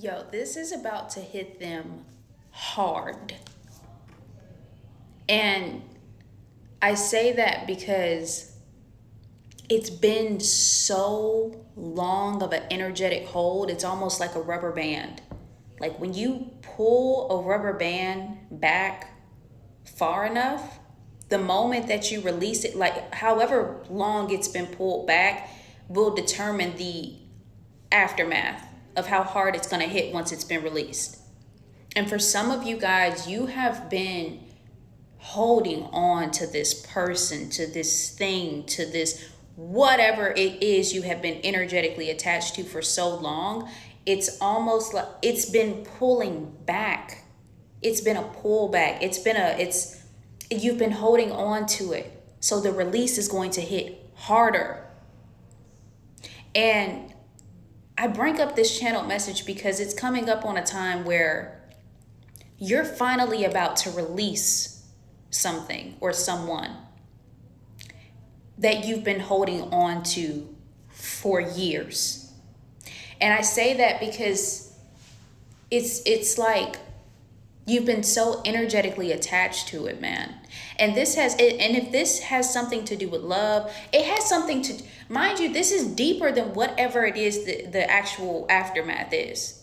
Yo, this is about to hit them hard. And I say that because it's been so long of an energetic hold, it's almost like a rubber band. Like when you pull a rubber band back far enough, the moment that you release it, like however long it's been pulled back, will determine the aftermath of how hard it's going to hit once it's been released. And for some of you guys, you have been holding on to this person, to this thing, to this whatever it is you have been energetically attached to for so long. It's almost like it's been pulling back. It's been a pullback. You've been holding on to it. So the release is going to hit harder. And I bring up this channel message because it's coming up on a time where you're finally about to release something or someone that you've been holding on to for years. And I say that because it's like you've been so energetically attached to it, man. And if this has something to do with love, it has something to, mind you, this is deeper than whatever it is the actual aftermath is.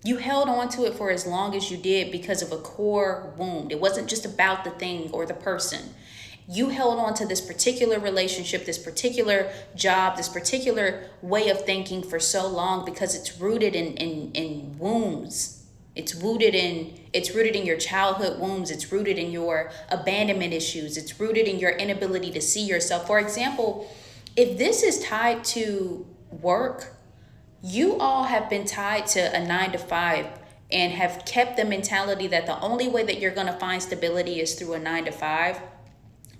You held on to it for as long as you did because of a core wound. It wasn't just about the thing or the person. You held on to this particular relationship, this particular job, this particular way of thinking for so long because it's rooted in wounds. It's rooted in your childhood wounds. It's rooted in your abandonment issues. It's rooted in your inability to see yourself. For example, if this is tied to work, you all have been tied to a 9 to 5 and have kept the mentality that the only way that you're going to find stability is through a 9 to 5,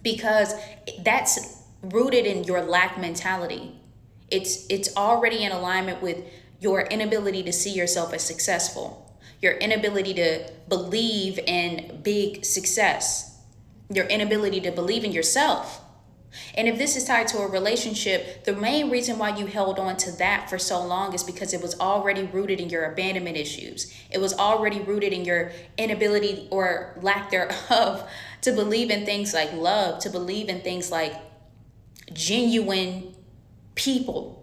because that's rooted in your lack mentality. It's already in alignment with your inability to see yourself as successful, your inability to believe in big success, your inability to believe in yourself. And if this is tied to a relationship, the main reason why you held on to that for so long is because it was already rooted in your abandonment issues. It was already rooted in your inability or lack thereof to believe in things like love, to believe in things like genuine people.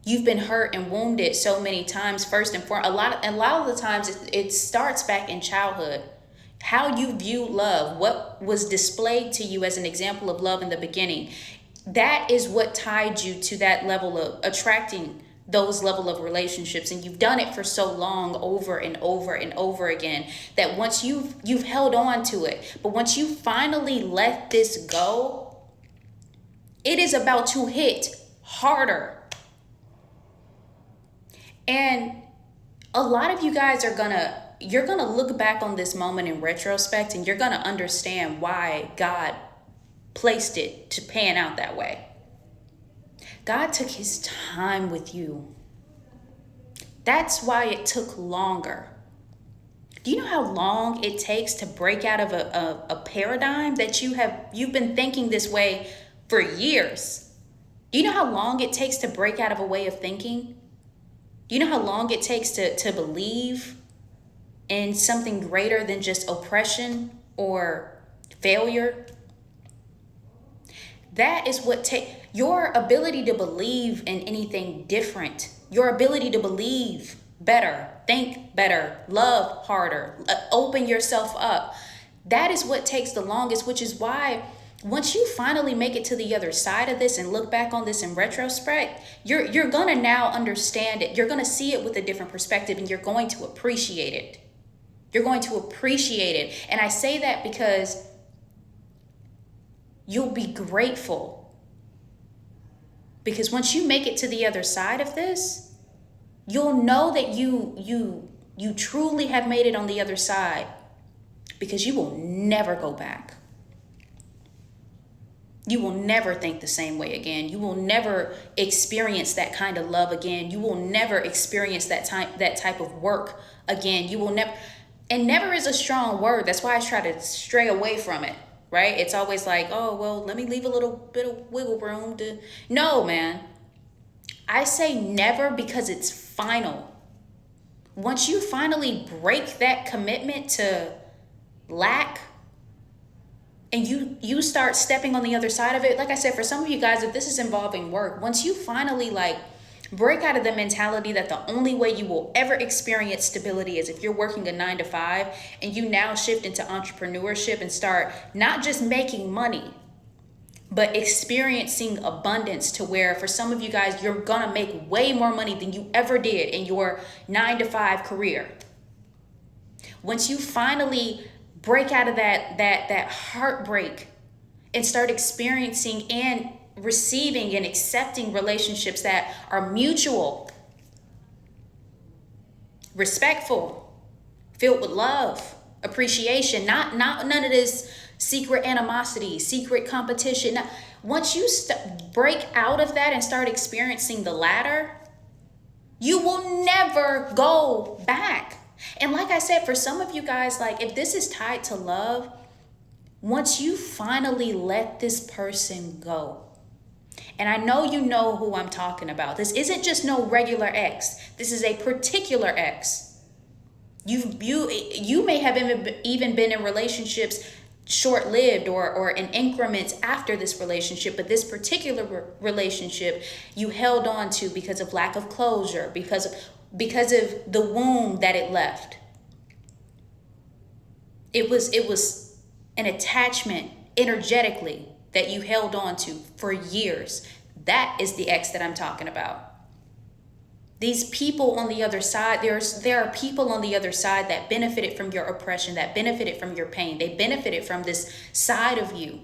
You've been hurt and wounded so many times. First and foremost, a lot of the times it starts back in childhood. How you view love, what was displayed to you as an example of love in the beginning, that is what tied you to that level of attracting those level of relationships. And you've done it for so long, over and over and over again, that once you've held on to it. But once you finally let this go, it is about to hit harder. And a lot of you guys you're gonna look back on this moment in retrospect, and you're gonna understand why God placed it to pan out that way. God took his time with you. That's why it took longer. Do you know how long it takes to break out of a paradigm that you've been thinking this way for years? Do you know how long it takes to break out of a way of thinking? Do you know how long it takes to believe in something greater than just oppression or failure? That is what your ability to believe in anything different, your ability to believe better, think better, love harder, open yourself up. That is what takes the longest, which is why once you finally make it to the other side of this and look back on this in retrospect, you're gonna now understand it. You're gonna see it with a different perspective, and you're going to appreciate it. You're going to appreciate it. And I say that because you'll be grateful. Because once you make it to the other side of this, you'll know that you truly have made it on the other side, because you will never go back. You will never think the same way again. You will never experience that kind of love again. You will never experience that type of work again. You will never, and never is a strong word. That's why I try to stray away from it, right? It's always like, oh, well, let me leave a little bit of wiggle room to, no, man. I say never because it's final. once you finally break that commitment to lack, and you start stepping on the other side of it, like I said, for some of you guys, if this is involving work, once you finally like break out of the mentality that the only way you will ever experience stability is if you're working a 9 to 5, and you now shift into entrepreneurship and start not just making money, but experiencing abundance, to where for some of you guys, you're gonna make way more money than you ever did in your 9 to 5 career. Once you finally break out of that heartbreak and start experiencing and receiving and accepting relationships that are mutual, respectful, filled with love, appreciation, not none of this secret animosity, secret competition. Once you break out of that and start experiencing the latter, you will never go back. And like I said, for some of you guys, like if this is tied to love, once you finally let this person go, and I know you know who I'm talking about. This isn't just no regular ex. This is a particular ex. You may have even been in relationships short-lived or in increments after this relationship, but this particular relationship you held on to because of lack of closure, because of the wound that it left. It was an attachment energetically that you held on to for years. That is the ex that I'm talking about. These people on the other side, there are people on the other side that benefited from your oppression, that benefited from your pain. They benefited from this side of you,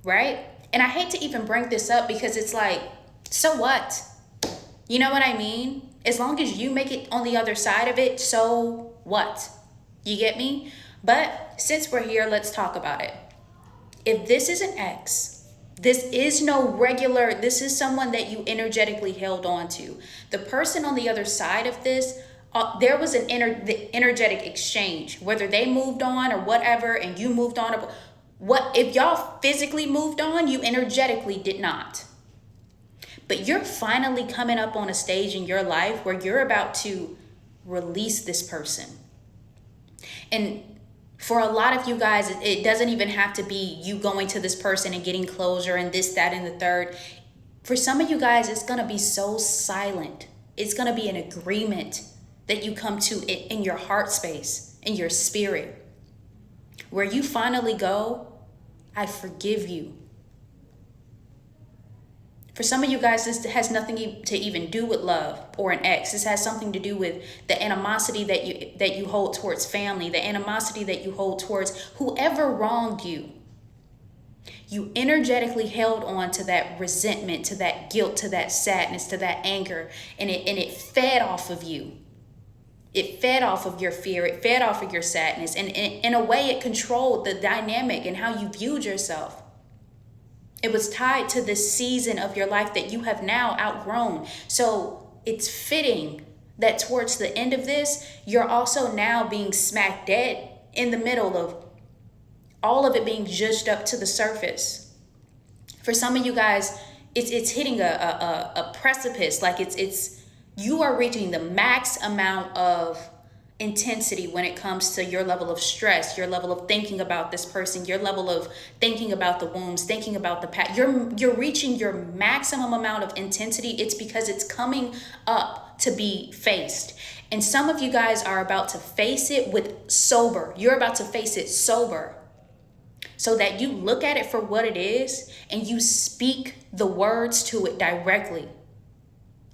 right? And I hate to even bring this up because it's like, so what? You know what I mean? As long as you make it on the other side of it, so what? You get me? But since we're here, let's talk about it. If this is an ex, this is someone that you energetically held on to. The person on the other side of this, there was an energetic exchange, whether they moved on or whatever, and you moved on. If y'all physically moved on, you energetically did not. But you're finally coming up on a stage in your life where you're about to release this person. And for a lot of you guys, it doesn't even have to be you going to this person and getting closure and this, that, and the third. For some of you guys, it's going to be so silent. It's going to be an agreement that you come to in your heart space, in your spirit, where you finally go, I forgive you. For some of you guys, this has nothing to even do with love or an ex. This has something to do with the animosity that you hold towards family, the animosity that you hold towards whoever wronged you. You energetically held on to that resentment, to that guilt, to that sadness, to that anger, and it fed off of you. It fed off of your fear. It fed off of your sadness. And in a way, it controlled the dynamic and how you viewed yourself. It was tied to this season of your life that you have now outgrown. So it's fitting that towards the end of this, you're also now being smack dead in the middle of all of it being judged up to the surface. For some of you guys, it's hitting a precipice. Like you are reaching the max amount of intensity when it comes to your level of stress, your level of thinking about this person, your level of thinking about the wounds, thinking about the past. You're reaching your maximum amount of intensity. It's because it's coming up to be faced. And some of you guys are about to face it with sober. You're about to face it sober, so that you look at it for what it is and you speak the words to it directly.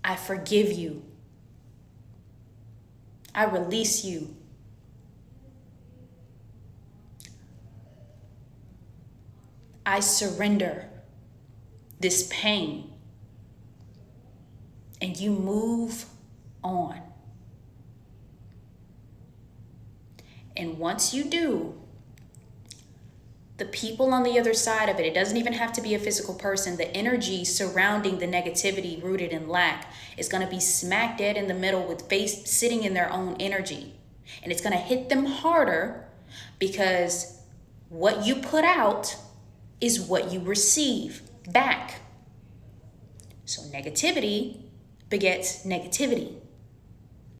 I forgive you. I release you. I surrender this pain. And you move on. And once you do, the people on the other side of it doesn't even have to be a physical person. The energy surrounding the negativity rooted in lack is going to be smack dead in the middle with face sitting in their own energy. And it's going to hit them harder because what you put out is what you receive back. So negativity begets negativity.